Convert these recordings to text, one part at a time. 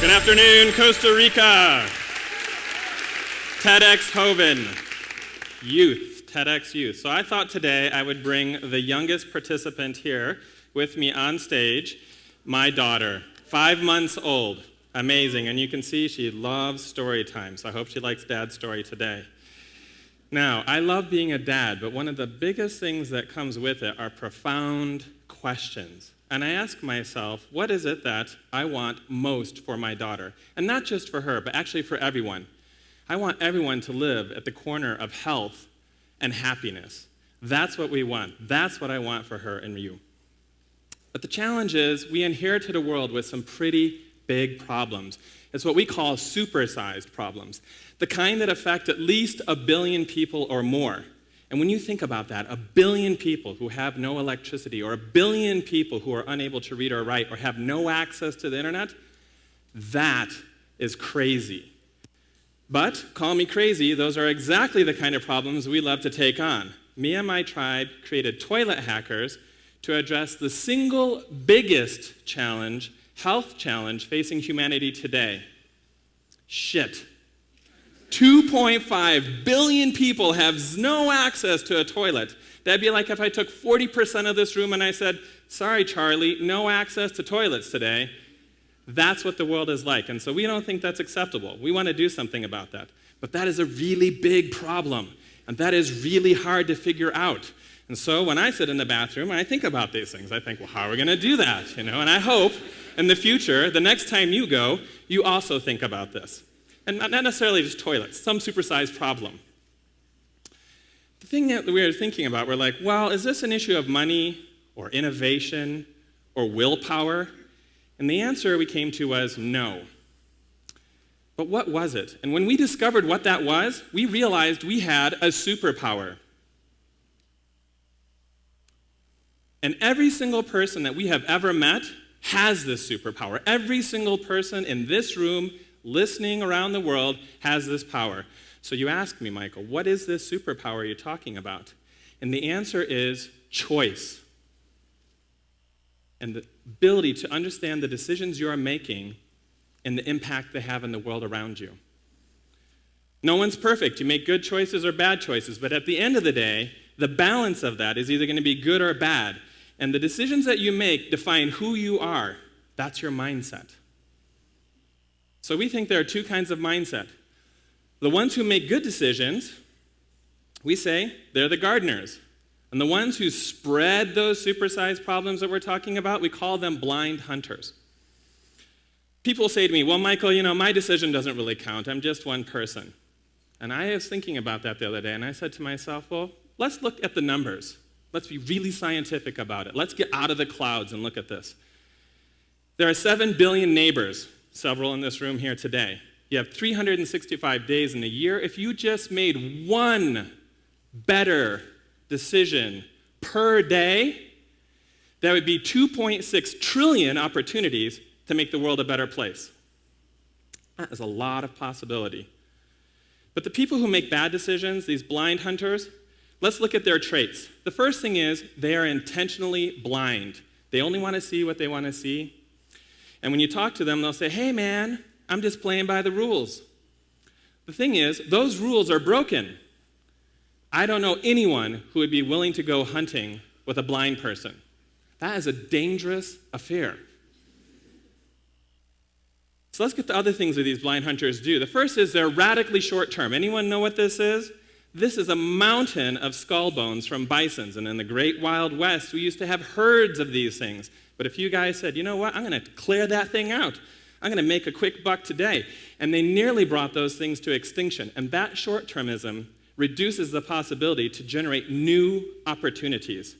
Good afternoon, Costa Rica. TEDxJoven, youth, TEDx youth. So I thought today I would bring the youngest participant here with me on stage, my daughter, 5 months old. Amazing, and you can see she loves story time, so I hope she likes Dad's story today. Now, I love being a dad, but one of the biggest things that comes with it are profound questions. And I ask myself, what is it that I want most for my daughter? And not just for her, but actually for everyone. I want everyone to live at the corner of health and happiness. That's what we want. That's what I want for her and you. But the challenge is we inherited a world with some pretty big problems. It's what we call supersized problems, the kind that affect at least 1 billion people or more. And when you think about that, 1 billion people who have no electricity, or 1 billion people who are unable to read or write, or have no access to the internet, that is crazy. But, call me crazy, those are exactly the kind of problems we love to take on. Me and my tribe created toilet hackers to address the single biggest challenge, health challenge, facing humanity today. Shit. 2.5 billion people have no access to a toilet. That'd be like if I took 40% of this room and I said, sorry, Charlie, no access to toilets today. That's what the world is like. And so we don't think that's acceptable. We want to do something about that. But that is a really big problem. And that is really hard to figure out. And so when I sit in the bathroom and I think about these things, I think, well, how are we going to do that? And I hope in the future, the next time you go, you also think about this. And not necessarily just toilets, some supersized problem. The thing that we were thinking about, we're like, well, is this an issue of money or innovation or willpower? And the answer we came to was no. But what was it? And when we discovered what that was, we realized we had a superpower. And every single person that we have ever met has this superpower. Every single person in this room, listening around the world, has this power. So you ask me, Michael, what is this superpower you're talking about? And the answer is choice. And the ability to understand the decisions you are making and the impact they have in the world around you. No one's perfect. You make good choices or bad choices, but at the end of the day, the balance of that is either going to be good or bad. And the decisions that you make define who you are. That's your mindset. So we think there are two kinds of mindset. The ones who make good decisions, we say they're the gardeners. And the ones who spread those supersized problems that we're talking about, we call them blind hunters. People say to me, well, Michael, my decision doesn't really count. I'm just one person. And I was thinking about that the other day, and I said to myself, well, let's look at the numbers. Let's be really scientific about it. Let's get out of the clouds and look at this. There are 7 billion neighbors, several in this room here today. You have 365 days in a year. If you just made one better decision per day, that would be 2.6 trillion opportunities to make the world a better place. That is a lot of possibility. But the people who make bad decisions, these blind hunters, let's look at their traits. The first thing is they are intentionally blind. They only want to see what they want to see. And when you talk to them, they'll say, hey, man, I'm just playing by the rules. The thing is, those rules are broken. I don't know anyone who would be willing to go hunting with a blind person. That is a dangerous affair. So let's get to other things that these blind hunters do. The first is they're radically short-term. Anyone know what this is? This is a mountain of skull bones from bisons. And in the great Wild West, we used to have herds of these things. But a few guys said, you know what, I'm going to clear that thing out. I'm going to make a quick buck today. And they nearly brought those things to extinction. And that short-termism reduces the possibility to generate new opportunities.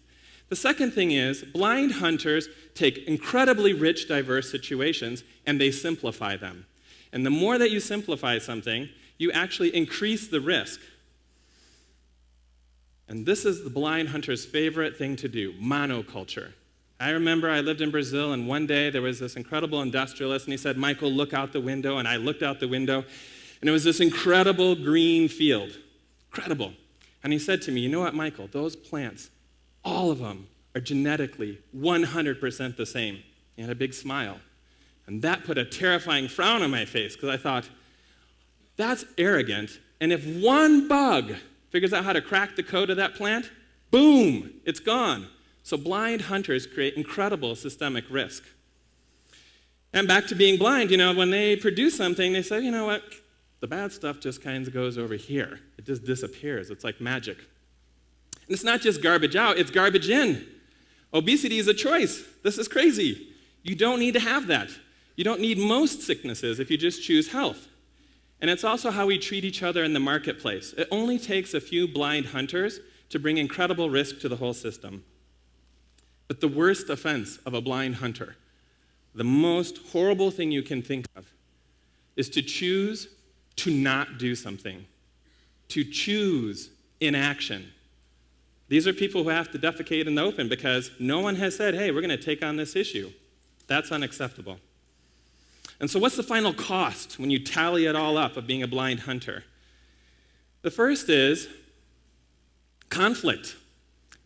The second thing is blind hunters take incredibly rich, diverse situations and they simplify them. And the more that you simplify something, you actually increase the risk. And this is the blind hunter's favorite thing to do, monoculture. I remember I lived in Brazil, and one day there was this incredible industrialist, and he said, Michael, look out the window. And I looked out the window, and it was this incredible green field. Incredible. And he said to me, you know what, Michael, those plants, all of them are genetically 100% the same. He had a big smile. And that put a terrifying frown on my face because I thought, that's arrogant. And if one bug figures out how to crack the code of that plant, boom, it's gone. So blind hunters create incredible systemic risk. And back to being blind, when they produce something, they say, you know what, the bad stuff just kind of goes over here. It just disappears. It's like magic. And it's not just garbage out, it's garbage in. Obesity is a choice. This is crazy. You don't need to have that. You don't need most sicknesses if you just choose health. And it's also how we treat each other in the marketplace. It only takes a few blind hunters to bring incredible risk to the whole system. But the worst offense of a blind hunter, the most horrible thing you can think of, is to choose to not do something, to choose inaction. These are people who have to defecate in the open because no one has said, hey, we're going to take on this issue. That's unacceptable. And so what's the final cost when you tally it all up of being a blind hunter? The first is conflict.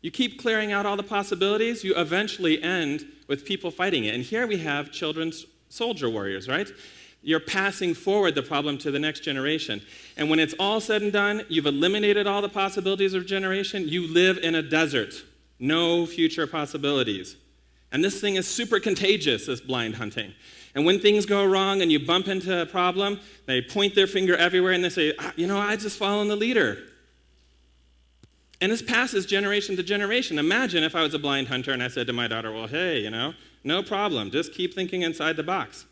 You keep clearing out all the possibilities, you eventually end with people fighting it. And here we have children's soldier warriors, right? You're passing forward the problem to the next generation. And when it's all said and done, you've eliminated all the possibilities of generation, you live in a desert. No future possibilities. And this thing is super contagious, this blind hunting. And when things go wrong and you bump into a problem, they point their finger everywhere and they say, I just followed the leader. And this passes generation to generation. Imagine if I was a blind hunter and I said to my daughter, well, hey, no problem. Just keep thinking inside the box.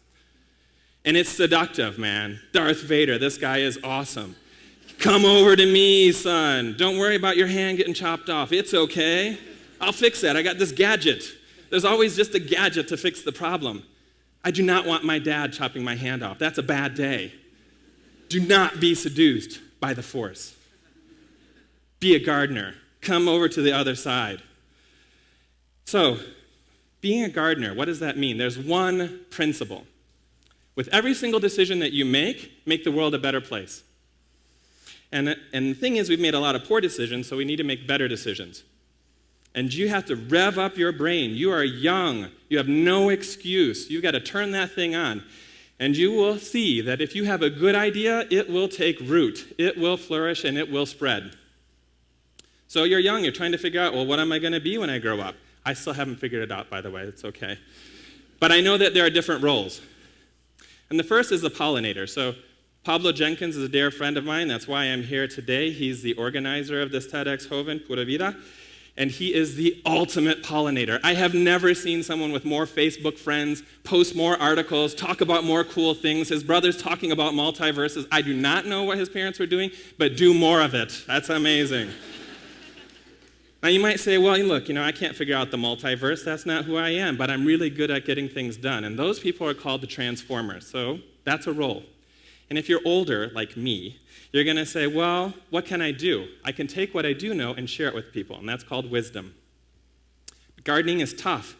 And it's seductive, man. Darth Vader, this guy is awesome. Come over to me, son. Don't worry about your hand getting chopped off. It's okay. I'll fix that. I got this gadget. There's always just a gadget to fix the problem. I do not want my dad chopping my hand off. That's a bad day. Do not be seduced by the Force. Be a gardener. Come over to the other side. So, being a gardener, what does that mean? There's one principle. With every single decision that you make the world a better place. And the thing is, we've made a lot of poor decisions, so we need to make better decisions. And you have to rev up your brain. You are young. You have no excuse. You've got to turn that thing on. And you will see that if you have a good idea, it will take root. It will flourish, and it will spread. So you're young. You're trying to figure out, well, what am I going to be when I grow up? I still haven't figured it out, by the way. It's okay. But I know that there are different roles. And the first is the pollinator. So Pablo Jenkins is a dear friend of mine. That's why I'm here today. He's the organizer of this TEDxJoven, Pura Vida. And he is the ultimate pollinator. I have never seen someone with more Facebook friends, post more articles, talk about more cool things. His brother's talking about multiverses. I do not know what his parents were doing, but do more of it. That's amazing. Now, you might say, well, look, I can't figure out the multiverse. That's not who I am, but I'm really good at getting things done. And those people are called the transformers. So that's a role. And if you're older, like me, you're going to say, well, what can I do? I can take what I do know and share it with people, and that's called wisdom. But gardening is tough.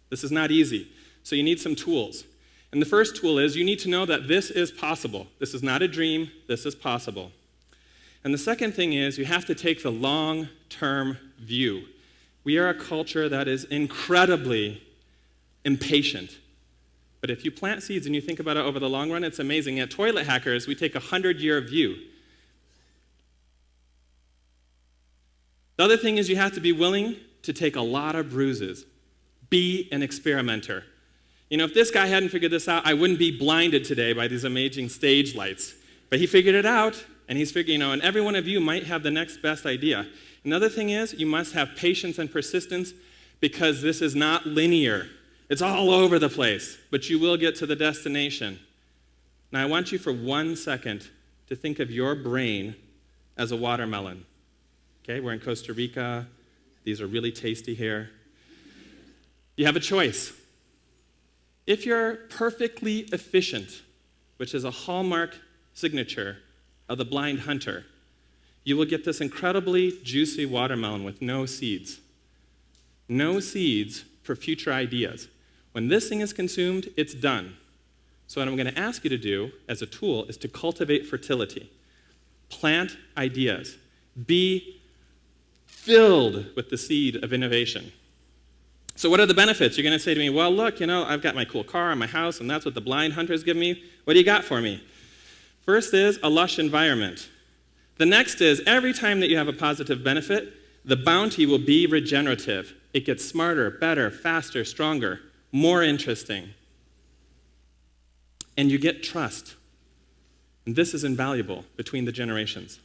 This is not easy. So you need some tools. And the first tool is you need to know that this is possible. This is not a dream. This is possible. And the second thing is you have to take the long-term view. We are a culture that is incredibly impatient. But if you plant seeds and you think about it over the long run, it's amazing. At Toilet Hackers, we take a 100-year view. The other thing is you have to be willing to take a lot of bruises. Be an experimenter. If this guy hadn't figured this out, I wouldn't be blinded today by these amazing stage lights. But he figured it out. And he's figuring, and every one of you might have the next best idea. Another thing is, you must have patience and persistence because this is not linear. It's all over the place, but you will get to the destination. Now, I want you for 1 second to think of your brain as a watermelon. Okay, we're in Costa Rica. These are really tasty here. You have a choice. If you're perfectly efficient, which is a hallmark signature of the blind hunter, you will get this incredibly juicy watermelon with no seeds. No seeds for future ideas. When this thing is consumed, it's done. So what I'm going to ask you to do as a tool is to cultivate fertility. Plant ideas. Be filled with the seed of innovation. So what are the benefits? You're going to say to me, well, look, I've got my cool car and my house, and that's what the blind hunters give me. What do you got for me? First is a lush environment. The next is every time that you have a positive benefit, the bounty will be regenerative. It gets smarter, better, faster, stronger, more interesting. And you get trust. And this is invaluable between the generations.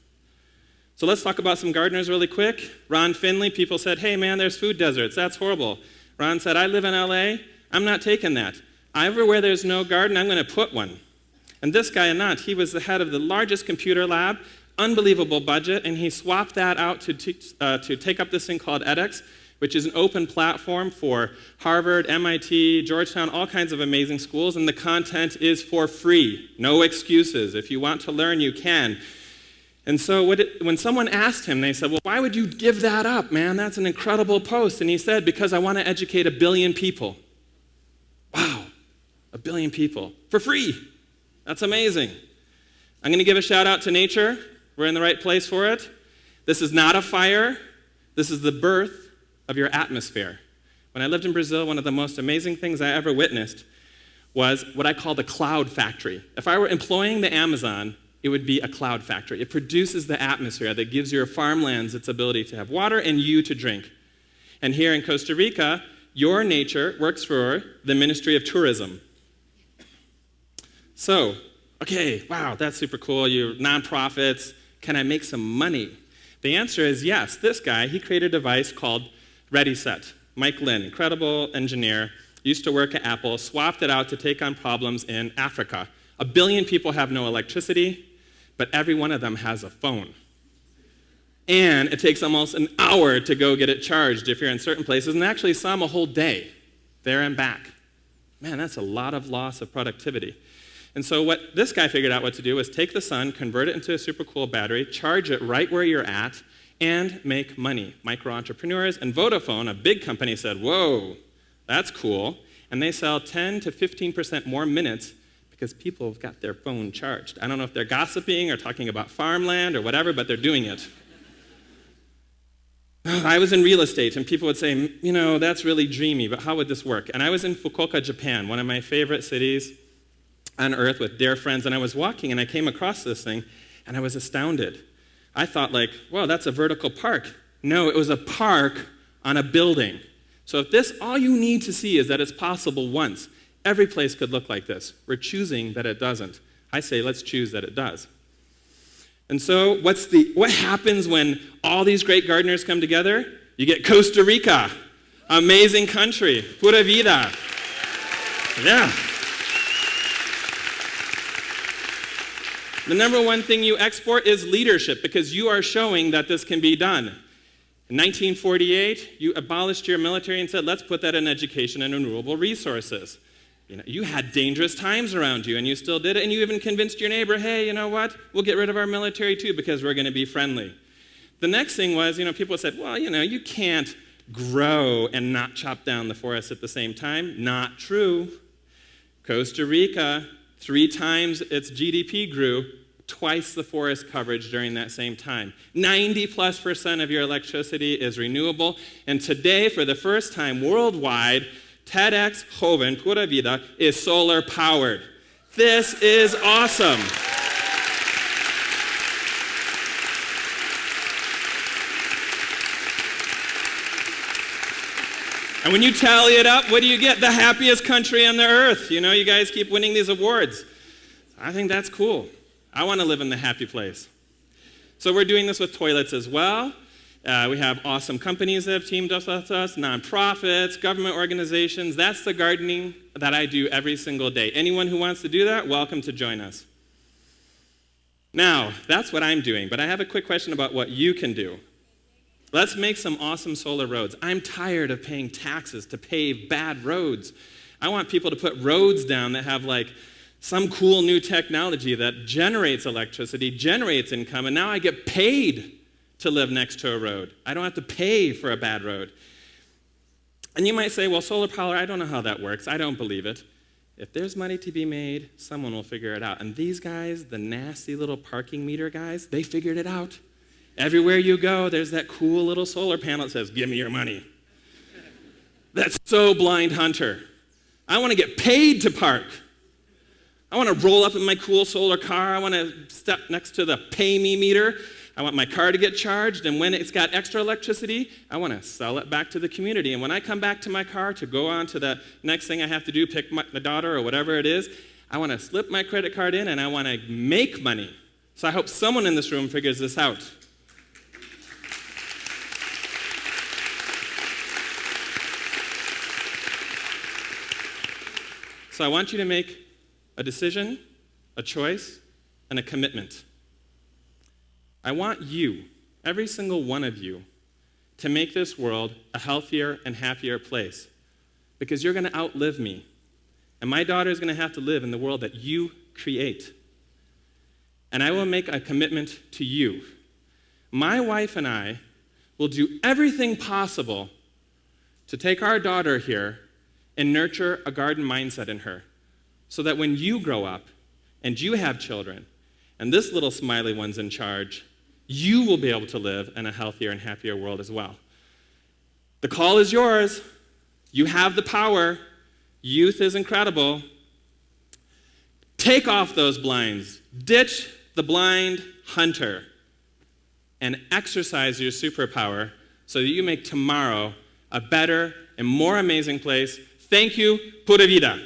So let's talk about some gardeners really quick. Ron Finley, people said, hey man, there's food deserts. That's horrible. Ron said, I live in LA. I'm not taking that. Everywhere there's no garden, I'm going to put one. And this guy, Anant, he was the head of the largest computer lab, unbelievable budget, and he swapped that out to take up this thing called TEDx, which is an open platform for Harvard, MIT, Georgetown, all kinds of amazing schools, and the content is for free. No excuses. If you want to learn, you can. And so when someone asked him, they said, well, why would you give that up, man? That's an incredible post. And he said, because I want to educate 1 billion people. Wow, 1 billion people for free. That's amazing. I'm going to give a shout out to nature. We're in the right place for it. This is not a fire. This is the birth of your atmosphere. When I lived in Brazil, one of the most amazing things I ever witnessed was what I call the cloud factory. If I were employing the Amazon, it would be a cloud factory. It produces the atmosphere that gives your farmlands its ability to have water and you to drink. And here in Costa Rica, your nature works for the Ministry of Tourism. So, okay, wow, that's super cool. You're nonprofits. Can I make some money? The answer is yes. This guy, he created a device called Ready Set. Mike Lin, incredible engineer, used to work at Apple, swapped it out to take on problems in Africa. 1 billion people have no electricity, but every one of them has a phone. And it takes almost an hour to go get it charged if you're in certain places, and actually some a whole day, there and back. Man, that's a lot of loss of productivity. And so what this guy figured out what to do was take the sun, convert it into a super cool battery, charge it right where you're at, and make money. Micro-entrepreneurs and Vodafone, a big company, said, whoa, that's cool. And they sell 10 to 15% more minutes because people have got their phone charged. I don't know if they're gossiping or talking about farmland or whatever, but they're doing it. I was in real estate, and people would say, that's really dreamy, but how would this work? And I was in Fukuoka, Japan, one of my favorite cities on earth with dear friends, and I was walking, and I came across this thing, and I was astounded. I thought, whoa, that's a vertical park. No, it was a park on a building. So if this, all you need to see is that it's possible once. Every place could look like this. We're choosing that it doesn't. I say, let's choose that it does. And so what happens when all these great gardeners come together? You get Costa Rica, amazing country, Pura Vida. Yeah. The number one thing you export is leadership because you are showing that this can be done. In 1948, you abolished your military and said, let's put that in education and renewable resources. You had dangerous times around you, and you still did it, and you even convinced your neighbor, hey, you know what? We'll get rid of our military too because we're going to be friendly. The next thing was, people said, well, you can't grow and not chop down the forest at the same time. Not true. Costa Rica, 3 times its GDP grew, twice the forest coverage during that same time. 90+% of your electricity is renewable, and today, for the first time worldwide, TEDxJoven, Pura Vida, is solar powered. This is awesome. And when you tally it up, what do you get? The happiest country on the earth. You guys keep winning these awards. I think that's cool. I want to live in the happy place. So we're doing this with toilets as well. We have awesome companies that have teamed up with us, nonprofits, government organizations. That's the gardening that I do every single day. Anyone who wants to do that, welcome to join us. Now, that's what I'm doing, but I have a quick question about what you can do. Let's make some awesome solar roads. I'm tired of paying taxes to pave bad roads. I want people to put roads down that have some cool new technology that generates electricity, generates income, and now I get paid to live next to a road. I don't have to pay for a bad road. And you might say, well, solar power, I don't know how that works. I don't believe it. If there's money to be made, someone will figure it out. And these guys, the nasty little parking meter guys, they figured it out. Everywhere you go, there's that cool little solar panel that says, give me your money. That's so blind hunter. I want to get paid to park. I want to roll up in my cool solar car. I want to step next to the pay me meter. I want my car to get charged, and when it's got extra electricity, I want to sell it back to the community. And when I come back to my car to go on to the next thing I have to do, pick my daughter or whatever it is, I want to slip my credit card in, and I want to make money. So I hope someone in this room figures this out. So I want you to make a decision, a choice, and a commitment. I want you, every single one of you, to make this world a healthier and happier place, because you're going to outlive me, and my daughter is going to have to live in the world that you create. And I will make a commitment to you. My wife and I will do everything possible to take our daughter here and nurture a garden mindset in her, so that when you grow up and you have children, and this little smiley one's in charge, you will be able to live in a healthier and happier world as well. The call is yours. You have the power. Youth is incredible. Take off those blinds. Ditch the blind hunter and exercise your superpower so that you make tomorrow a better and more amazing place. Thank you, Pura Vida.